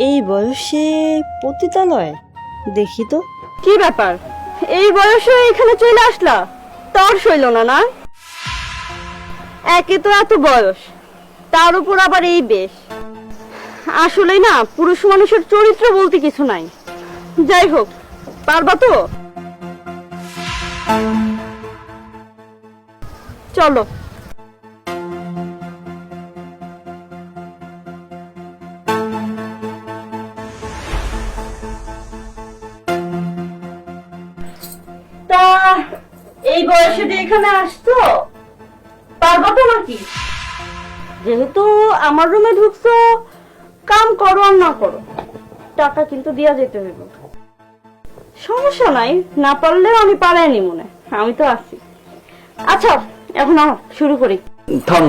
এই বয়সে পতিতালয়? দেখি তো। কি ব্যাপার, এই বয়সে এখানে চলে আসলা? তর সইল না না? একে তো এত বয়স, তার উপর আবার এই বেশ। আসলে না, পুরুষ মানুষের চরিত্র বলতে কিছু নাই। যাই হোক, পারবা তো? চলো। তা এই বয়সে যে এখানে আসতো, পারবা তো নাকি? যেহেতু আমার রুমে ঢুকছো, কাম করো আর না করো, টাকা কিন্তু দিয়া যেতে হইব। সমস্যা নাই, না পারলেও আমি পারাইনি মনে, আমি তো আছি। আচ্ছা, এখন শুরু করি। থাম।